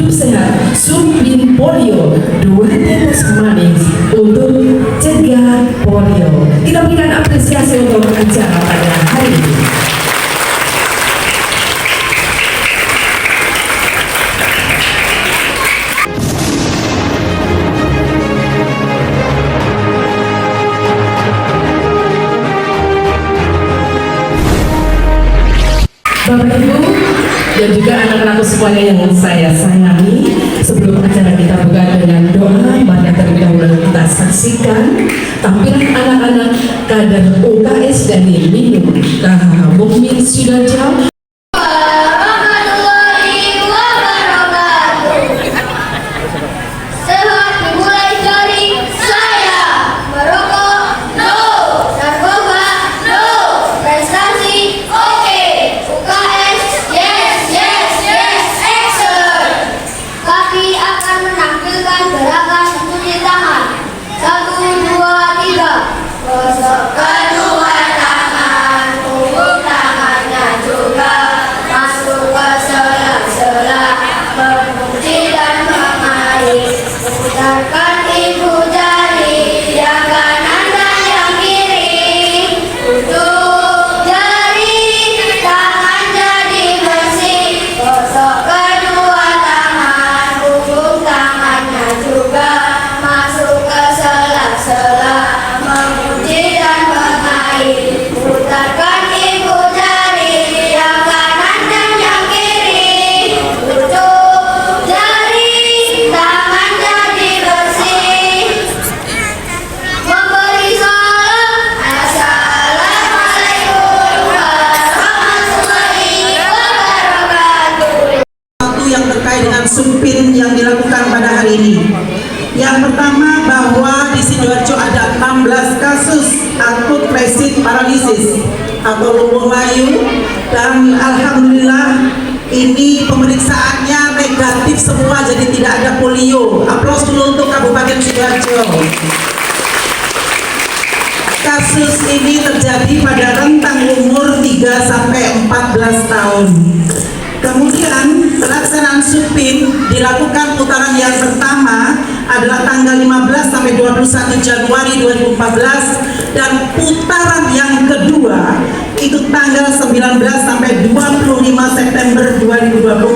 hidup sehat, Supin Polio, 2 tetes manis untuk cegah polio. Kita berikan apresiasi untuk acara pada hari ini. Bapak Ibu dan juga anak-anakku semuanya yang saya sayangi, sebelum acara kita buka dengan doa, mari terlebih dahulu kita saksikan tampilan anak-anak kader UKS dari Minum KH Mukmin Sidoarjo. Supin yang dilakukan pada hari ini. Yang pertama, bahwa di Sidoarjo ada 16 kasus akut flaccid paralisis atau lumpuh layu, dan alhamdulillah ini pemeriksaannya negatif semua, jadi tidak ada polio. Aplaus dulu untuk Kabupaten Sidoarjo. Kasus ini terjadi pada rentang umur 3 sampai 14 tahun. Kemudian pelaksanaan Supin dilakukan putaran yang pertama adalah tanggal 15 sampai 21 Januari 2014, dan putaran yang kedua itu tanggal 19 sampai 25 September 2024.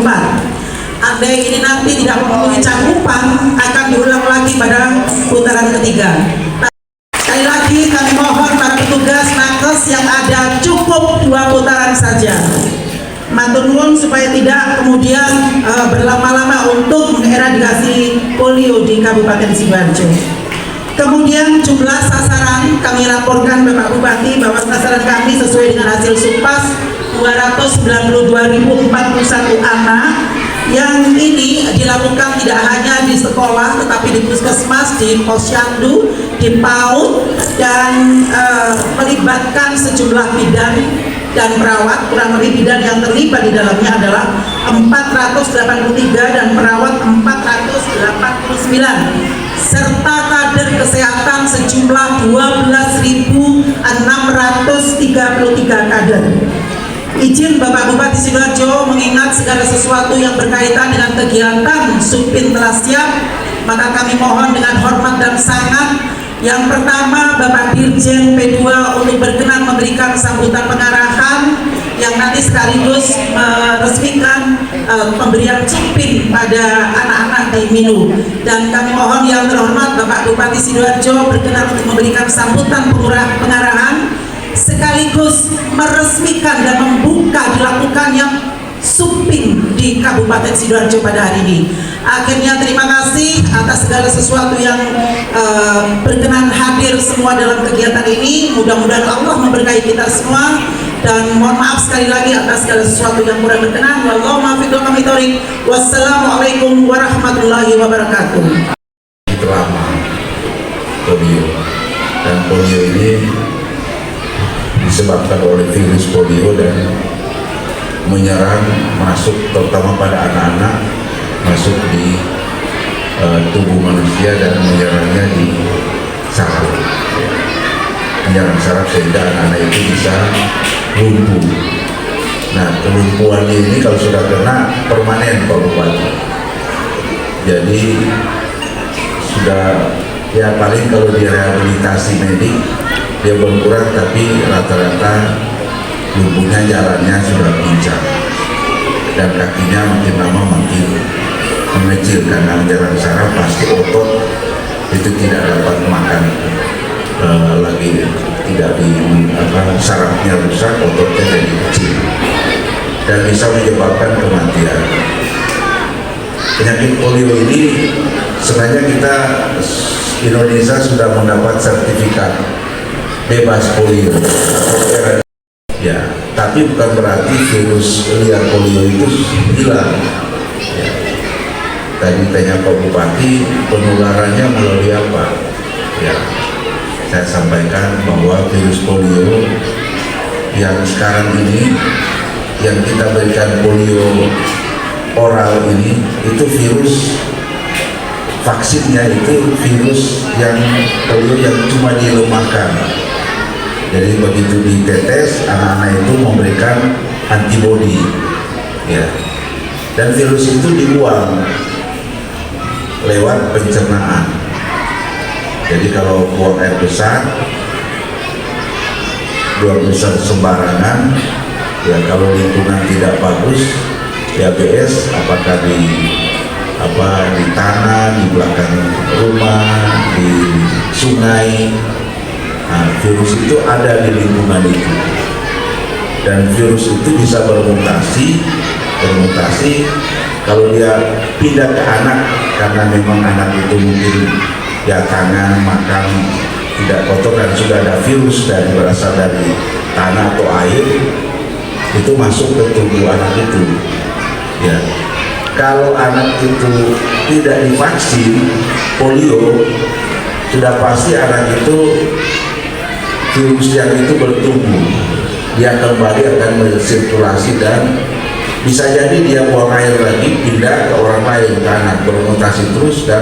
Andai ini nanti tidak memenuhi cakupan, akan diulang lagi pada putaran ketiga. Sekali lagi kami mohon para petugas nakes yang ada cukup 2 putaran saja. Matur nuwun supaya tidak kemudian berlama-lama untuk mengeradikasi polio di Kabupaten Sidoarjo. Kemudian jumlah sasaran kami laporkan Bapak Bupati bahwa sasaran kami sesuai dengan hasil SUPAS 292.041 anak, yang ini dilakukan tidak hanya di sekolah tetapi di puskesmas, di posyandu, di PAUD, dan melibatkan sejumlah bidan dan perawat. Kurang lebih bidan yang terlibat di dalamnya adalah 483 dan perawat 489, serta kader kesehatan sejumlah 12.633 kader. Izin Bapak Bupati Sidoarjo, mengingat segala sesuatu yang berkaitan dengan kegiatan Supin telah siap, maka kami mohon dengan hormat dan sangat, yang pertama Bapak Dirjen P2 untuk berkenan memberikan sambutan pengarahan yang nanti sekaligus meresmikan pemberian Supin pada anak-anak di Minu. Dan kami mohon yang terhormat Bapak Bupati Sidoarjo berkenan untuk memberikan sambutan pengarahan sekaligus meresmikan dan membuka dilakukannya Supin di Kabupaten Sidoarjo pada hari ini. Akhirnya terima kasih atas segala sesuatu yang berkenan hadir semua dalam kegiatan ini. Mudah-mudahan Allah memberkahi kita semua, dan mohon maaf sekali lagi atas segala sesuatu yang kurang berkenan. Wallahu muwaffiq wa thoriq. Wassalamualaikum warahmatullahi wabarakatuh. Lama polio, dan polio ini disebabkan oleh virus polio dan menyerang masuk terutama pada anak-anak, masuk di tubuh manusia dan menyerangnya di saraf, menyerang saraf sehingga anak-anak itu bisa lumpuh. Nah, kelumpuhan ini kalau sudah kena permanen Pak Bupati, Jadi sudah ya paling kalau di rehabilitasi medik dia berkurang, tapi rata-rata lumpuhnya jalannya sudah pincang dan kakinya makin lama makin mengecil karena jarang saraf, pasti otot itu tidak dapat makan lagi, tidak di sarafnya rusak, ototnya jadi kecil dan bisa menyebabkan kematian. Penyakit polio ini sebenarnya kita Indonesia sudah mendapat sertifikat bebas polio ya, tapi bukan berarti virus liar polio itu hilang ya. Tadi tanya Pak Bupati, penularannya melalui apa ya, saya sampaikan bahwa virus polio yang sekarang ini yang kita berikan polio oral ini itu virus vaksinnya itu virus yang polio yang cuma dilemahkan. Jadi begitu ditetes, anak-anak itu memberikan antibodi ya, dan virus itu dibuang lewat pencernaan. Jadi kalau buang air besar, buang besar sembarangan ya, kalau lingkungan tidak bagus diabetes, apakah di tanah, di belakang rumah, di sungai, nah, virus itu ada di lingkungan itu, dan virus itu bisa bermutasi kalau dia pindah ke anak, karena memang anak itu mungkin ya tangan makan tidak kotor dan sudah ada virus dari berasal dari tanah atau air, itu masuk ke tubuh anak itu ya. Kalau anak itu tidak divaksin polio, sudah pasti anak itu virus yang itu bertumbuh, dia kembali akan bersirkulasi dan bisa jadi dia buang air lagi pindah ke orang lain, ke anak, bermutasi terus, dan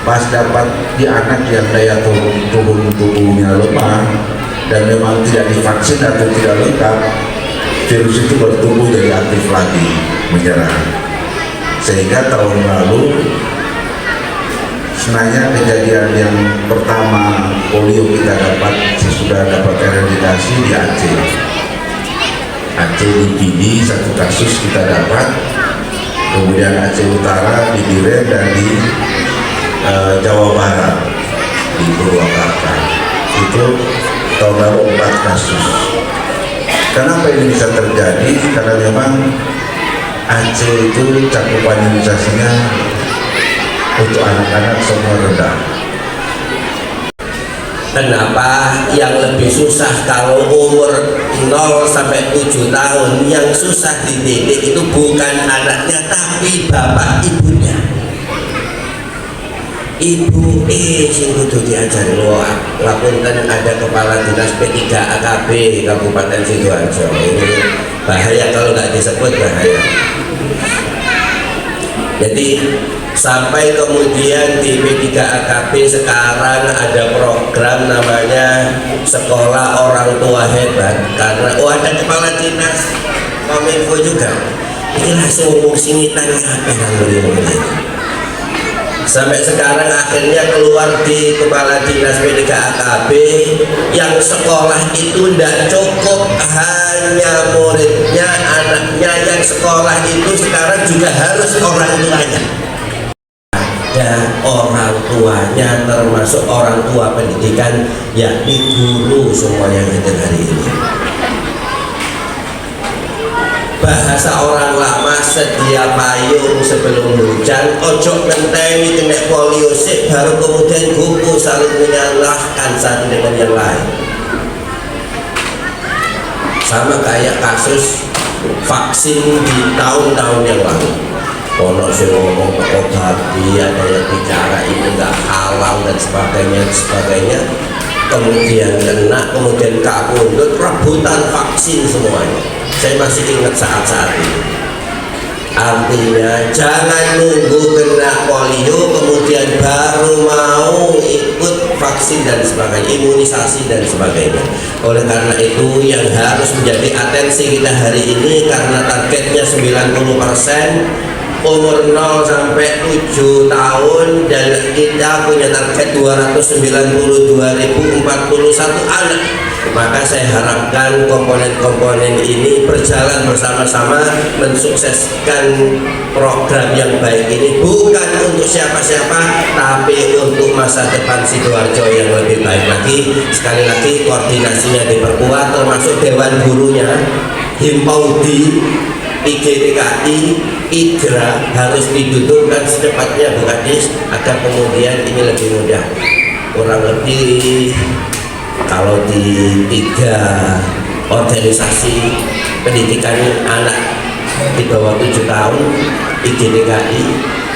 pas dapat di anak yang daya turun tubuhnya lemah dan memang tidak divaksin atau tidak lengkap, virus itu bertumbuh jadi aktif lagi menyerang. Sehingga tahun lalu sebenarnya kejadian yang pertama polio kita dapat sesudah dapat eradikasi di Aceh di Pidi, satu kasus kita dapat, kemudian Aceh Utara, di Biren, dan di Jawa Barat di Purwakarta itu tahun lalu 4 kasus. Kenapa ini bisa terjadi? Karena memang Aceh itu cakupan imunisasinya untuk anak-anak semua rendah. Kenapa yang lebih susah kalau umur 0 sampai 7 tahun, yang susah dididik itu bukan anaknya tapi bapak ibunya. Ibu sing kudu diajari loh. Lapunten ada kepala dinas P3 AKB Kabupaten Sidoarjo. Ini bahaya kalau nggak disebut, bahaya. Jadi sampai kemudian di P3 AKB sekarang ada program namanya Sekolah Orang Tua Hebat, karena ada kepala dinas Kominfo juga. Ini langsung ngomong sini tanya apa yang sampai sekarang akhirnya keluar di kepala dinas P3 AKB yang sekolah itu tidak cukup hanya muridnya, anaknya yang sekolah itu sekarang juga harus orang tuanya. Ada orang tuanya, termasuk orang tua pendidikan, yakni guru semua yang hadir hari ini. Bahasa orang lama, sedia payung sebelum hujan, ojo ngenteni kena polio sik baru kemudian kuku saling menyalahkan satu dengan yang lain. Sama kayak kasus vaksin di tahun-tahun yang lalu. Ono sing ngomong teko babi, ada yang bicara ini enggak halal dan sebagainya. Kemudian kena, kemudian kabundut, rebutan vaksin semuanya. Saya masih ingat saat-saat itu. Artinya jangan nunggu kena polio kemudian baru mau ikut vaksin dan sebagainya, imunisasi dan sebagainya. Oleh karena itu yang harus menjadi atensi kita hari ini, karena targetnya 90%, umur 0 sampai 7 tahun, dan kita punya target 292.041 anak. Maka saya harapkan komponen-komponen ini berjalan bersama-sama mensukseskan program yang baik ini, bukan untuk siapa-siapa tapi untuk masa depan Sidoarjo yang lebih baik lagi. Sekali lagi koordinasinya diperkuat, termasuk Dewan Gurunya, Himpaudi, IGTKI, IDRA harus didudukkan secepatnya Bu Kadis, agar kemudian ini lebih mudah. Kurang lebih kalau di 3 organisasi pendidikan anak di bawah 7 tahun, IGTKI,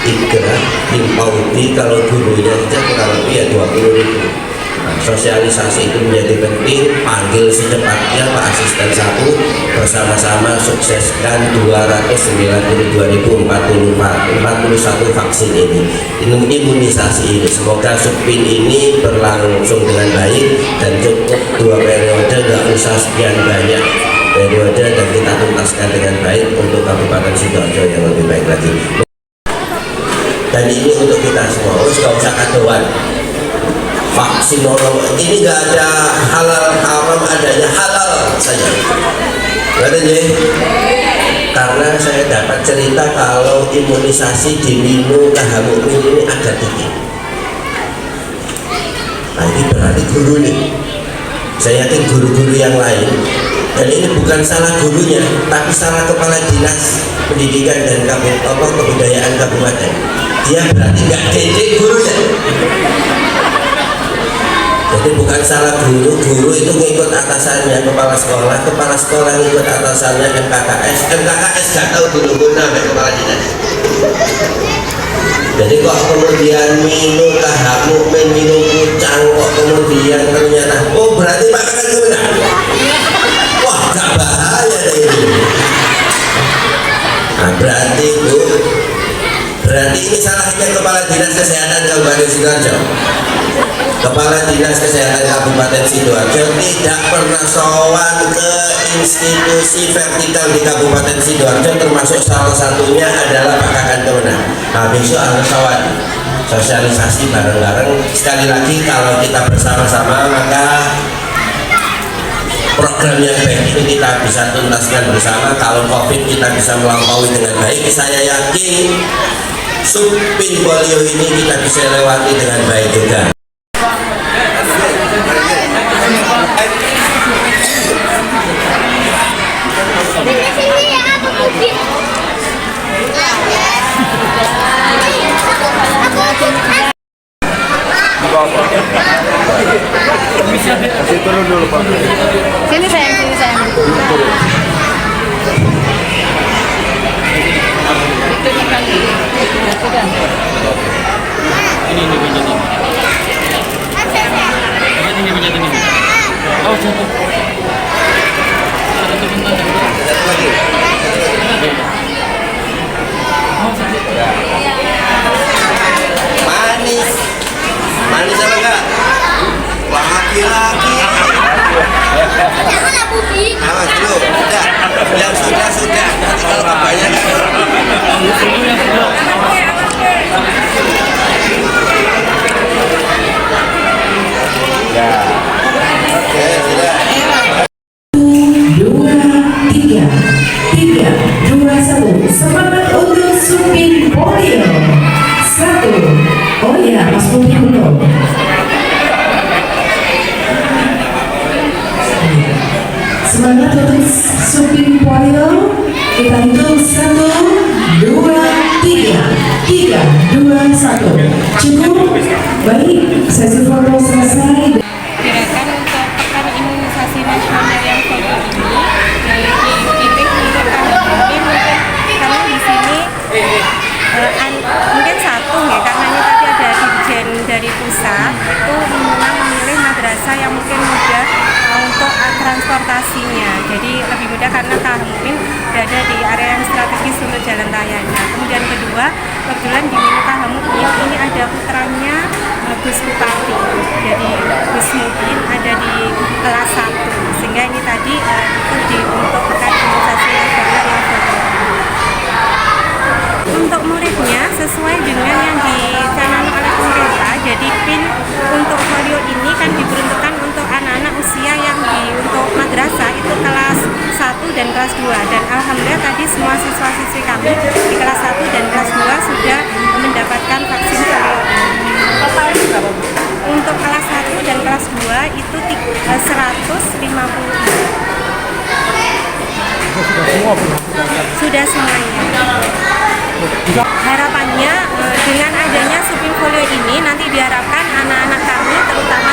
IDRA, Himpaudi, kalau gurunya saja kurang lebih ya 20.000. Nah, sosialisasi itu menjadi penting. Panggil secepatnya Pak Asisten 1, bersama-sama sukseskan 292.041 vaksin ini, imunisasi ini. Semoga Supin ini berlangsung dengan baik dan cukup 2 periode, nggak usah sekian banyak periode, dan kita tuntaskan dengan baik untuk Kabupaten Sidoarjo yang lebih baik lagi. Dan ini untuk kita semua, nggak usah kadoan. Vaksinolog ini nggak ada halal haram, adanya halal saja. Nggak ada ya? Karena saya dapat cerita kalau imunisasi di Minu Kahamumin ini agak tinggi. Nah, ini berarti guru nih. Saya yakin guru-guru yang lain, dan ini bukan salah gurunya, tapi salah kepala dinas pendidikan dan kebudayaan kabupaten. Dia berarti nggak didik gurunya. Jadi bukan salah guru, guru itu ngikut atasannya, kepala sekolah ngikut atasannya, MKKS nggak tahu dulu sampai kepala dinas. Jadi kok kemudian Minu Kahamumin, Minu Kucang, kok kemudian ternyata oh berarti Pak akan benar. Wah, gak bahaya deh ini. Nah, berarti Bu, berarti ini salahnya kepala dinas kesehatan Kabupaten Sidoarjo. Kepala Dinas Kesehatan Kabupaten Sidoarjo tidak pernah sowan ke institusi vertikal di Kabupaten Sidoarjo, termasuk salah satunya adalah Pak Kakan Kemenang. Nah, besok harus sowan, sosialisasi bareng-bareng. Sekali lagi, kalau kita bersama-sama maka program yang baik ini kita bisa tuntaskan bersama. Kalau COVID kita bisa melampaui dengan baik, saya yakin Supin polio ini kita bisa lewati dengan baik juga. Turun dulu Pak. Sini sayang. Ini meja ini. Ini meja ini. Oh, jatuh. Satu bentar. Manis apa enggak? Laki-laki. Janganlah Bubi. Awas dulu, udah. Yang sudah. Nanti kalau kebanyakan. Ya. Oke, sudah. 2, 3, 2, 1. Semangat untuk Supin polio. 1. Oh ya, Mas Bubi belum. Semangat untuk Supin polio. Kita hitung 1, 2, 3, 2, 1. Cukup. Baik, sesi foto selesai. Gerakan untuk pekan imunisasi nasional yang kedua ini dipimpin untuk kami mungkin karena di sini mungkin satu ya, karena ini tadi ada dirjen dari pusat itu memang memilih madrasah yang mungkin mudah untuk transportasinya, jadi lebih mudah karena mungkin berada di area yang strategis untuk jalan rayanya. Kemudian kedua, kebetulan di Minu Kahamumin ini ada putranya Gus Bupati, jadi Gus Mubin ada di kelas 1, sehingga ini tadi itu untuk pekan imunisasi nasional yang kedua. untuk muridnya sesuai dengan yang dicanangkan oleh pemerintah. Jadi PIN untuk polio ini kan diperuntukkan untuk anak-anak usia yang untuk madrasah itu kelas 1 dan kelas 2, dan alhamdulillah tadi semua siswa-siswi kami di kelas 1 dan kelas 2 sudah mendapatkan vaksin polio. Untuk kelas 1 dan kelas 2 itu 150. Sudah semuanya. Harapannya dengan adanya supin polio ini nanti diharapkan anak-anak kami terutama